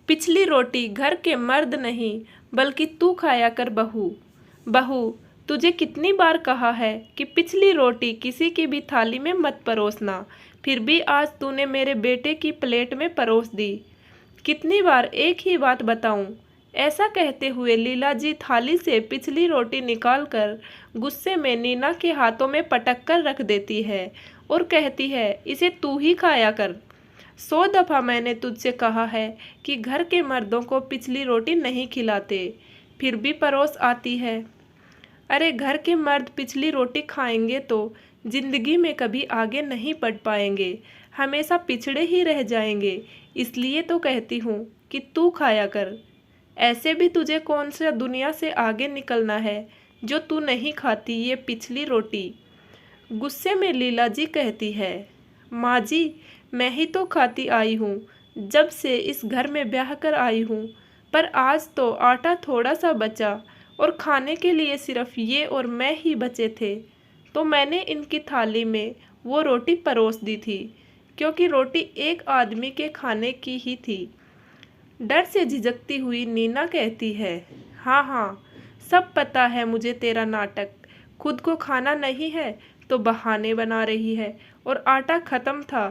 पिछली रोटी घर के मर्द नहीं बल्कि तू खाया कर बहू। बहू, तुझे कितनी बार कहा है कि पिछली रोटी किसी की भी थाली में मत परोसना, फिर भी आज तूने मेरे बेटे की प्लेट में परोस दी। कितनी बार एक ही बात बताऊं? ऐसा कहते हुए लीला जी थाली से पिछली रोटी निकालकर गुस्से में नीना के हाथों में पटक कर रख देती है और कहती है, इसे तू ही खाया कर। 100 दफ़ा मैंने तुझसे कहा है कि घर के मर्दों को पिछली रोटी नहीं खिलाते, फिर भी परोस आती है। अरे घर के मर्द पिछली रोटी खाएंगे तो जिंदगी में कभी आगे नहीं बढ़ पाएंगे, हमेशा पिछड़े ही रह जाएंगे। इसलिए तो कहती हूँ कि तू खाया कर। ऐसे भी तुझे कौन सा दुनिया से आगे निकलना है जो तू नहीं खाती ये पिछली रोटी। गुस्से में लीला जी कहती है, माँ जी, मैं ही तो खाती आई हूँ जब से इस घर में ब्याह कर आई हूँ, पर आज तो आटा थोड़ा सा बचा और खाने के लिए सिर्फ ये और मैं ही बचे थे, तो मैंने इनकी थाली में वो रोटी परोस दी थी, क्योंकि रोटी एक आदमी के खाने की ही थी। डर से झिझकती हुई नीना कहती है, हाँ हाँ, सब पता है मुझे तेरा नाटक। खुद को खाना नहीं है तो बहाने बना रही है, और आटा ख़त्म था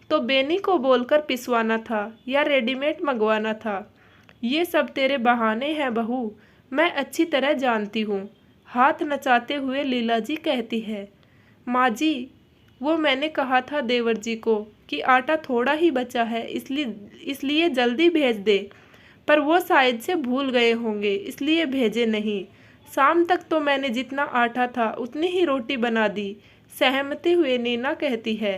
तो बेनी को बोलकर पिसवाना था या रेडीमेड मंगवाना था। ये सब तेरे बहाने हैं बहू, मैं अच्छी तरह जानती हूँ। हाथ नचाते हुए लीला जी कहती है, माँ जी, वो मैंने कहा था देवर जी को कि आटा थोड़ा ही बचा है, इसलिए जल्दी भेज दे, पर वो शायद से भूल गए होंगे इसलिए भेजे नहीं। शाम तक तो मैंने जितना आटा था उतनी ही रोटी बना दी। सहमते हुए नीना कहती है,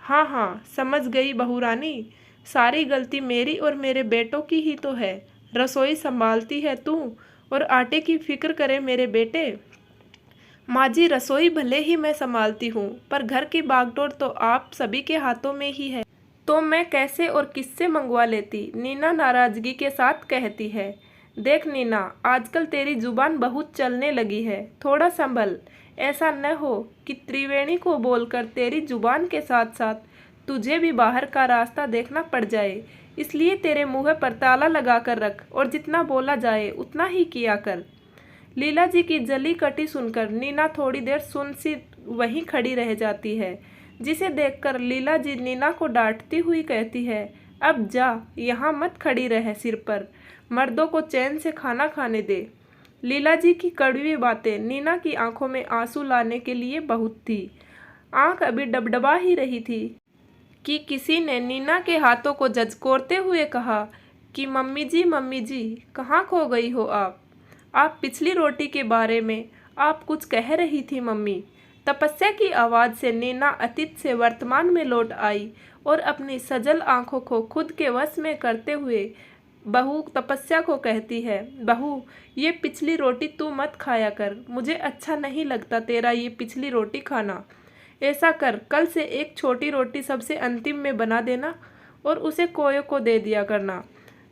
हाँ हाँ, समझ गई बहू रानी, सारी गलती मेरी और मेरे बेटों की ही तो है। रसोई संभालती है तू और आटे की फिक्र करे मेरे बेटे। माँ जी, रसोई भले ही मैं संभालती हूँ, पर घर की बागडोर तो आप सभी के हाथों में ही है, तो मैं कैसे और किससे मंगवा लेती। नीना नाराजगी के साथ कहती है, देख नीना, आजकल तेरी जुबान बहुत चलने लगी है, थोड़ा संभल। ऐसा न हो कि त्रिवेणी को बोलकर तेरी जुबान के साथ साथ तुझे भी बाहर का रास्ता देखना पड़ जाए। इसलिए तेरे मुँह पर ताला लगा कर रख और जितना बोला जाए उतना ही किया कर। लीला जी की जली कटी सुनकर नीना थोड़ी देर सुन सी वहीं खड़ी रह जाती है, जिसे देखकर लीला जी नीना को डांटती हुई कहती है, अब जा, यहाँ मत खड़ी रह सिर पर, मर्दों को चैन से खाना खाने दे। लीला जी की कड़वी बातें नीना की आंखों में आंसू लाने के लिए बहुत थी। आंख अभी डबडबा ही रही थी कि किसी ने नीना के हाथों को झचकोरते हुए कहा कि मम्मी जी, कहाँ खो गई हो आप? आप पिछली रोटी के बारे में आप कुछ कह रही थी मम्मी। तपस्या की आवाज़ से नीना अतीत से वर्तमान में लौट आई और अपनी सजल आंखों को खुद के वश में करते हुए बहू तपस्या को कहती है, बहू, ये पिछली रोटी तू मत खाया कर, मुझे अच्छा नहीं लगता तेरा ये पिछली रोटी खाना। ऐसा कर, कल से एक छोटी रोटी सबसे अंतिम में बना देना और उसे कोयों को दे दिया करना।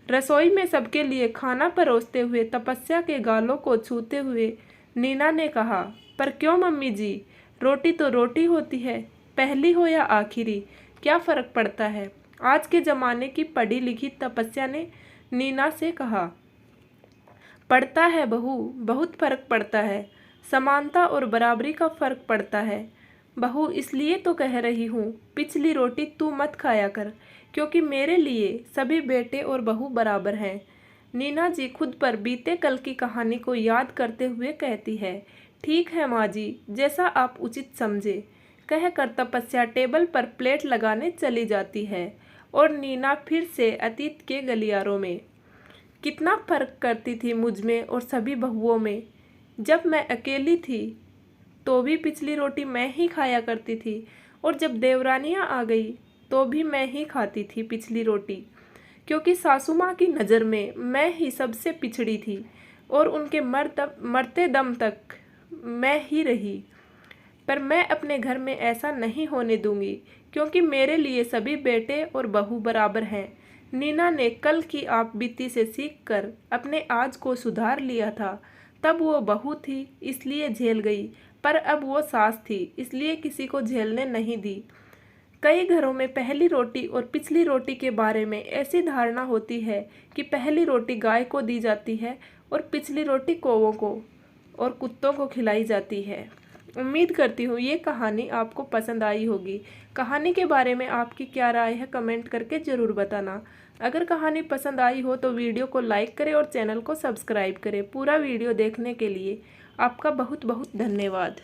रसोई में सबके लिए खाना परोसते हुए तपस्या के गालों को छूते हुए नीना ने कहा, पर क्यों मम्मी जी, रोटी तो रोटी होती है, पहली हो या आखिरी, क्या फ़र्क पड़ता है? आज के ज़माने की पढ़ी लिखी तपस्या ने नीना से कहा, पड़ता है बहू, बहुत फ़र्क पड़ता है, समानता और बराबरी का फ़र्क पड़ता है बहू। इसलिए तो कह रही हूँ, पिछली रोटी तू मत खाया कर, क्योंकि मेरे लिए सभी बेटे और बहू बराबर हैं। नीना जी खुद पर बीते कल की कहानी को याद करते हुए कहती है, ठीक है माँ जी, जैसा आप उचित समझे। कहकर तपस्या टेबल पर प्लेट लगाने चली जाती है और नीना फिर से अतीत के गलियारों में। कितना फ़र्क करती थी मुझ में और सभी बहुओं में। जब मैं अकेली थी तो भी पिछली रोटी मैं ही खाया करती थी, और जब देवरानियाँ आ गई तो भी मैं ही खाती थी पिछली रोटी, क्योंकि सासू माँ की नज़र में मैं ही सबसे पिछड़ी थी और उनके मरते दम तक मैं ही रही। पर मैं अपने घर में ऐसा नहीं होने दूंगी, क्योंकि मेरे लिए सभी बेटे और बहू बराबर हैं। नीना ने कल की आप बीती से सीखकर अपने आज को सुधार लिया था। तब वो बहू थी इसलिए झेल गई, पर अब वो सास थी इसलिए किसी को झेलने नहीं दी। कई घरों में पहली रोटी और पिछली रोटी के बारे में ऐसी धारणा होती है कि पहली रोटी गाय को दी जाती है और पिछली रोटी कौवों को और कुत्तों को खिलाई जाती है। उम्मीद करती हूँ ये कहानी आपको पसंद आई होगी। कहानी के बारे में आपकी क्या राय है कमेंट करके ज़रूर बताना। अगर कहानी पसंद आई हो तो वीडियो को लाइक करें और चैनल को सब्सक्राइब करें। पूरा वीडियो देखने के लिए आपका बहुत बहुत धन्यवाद।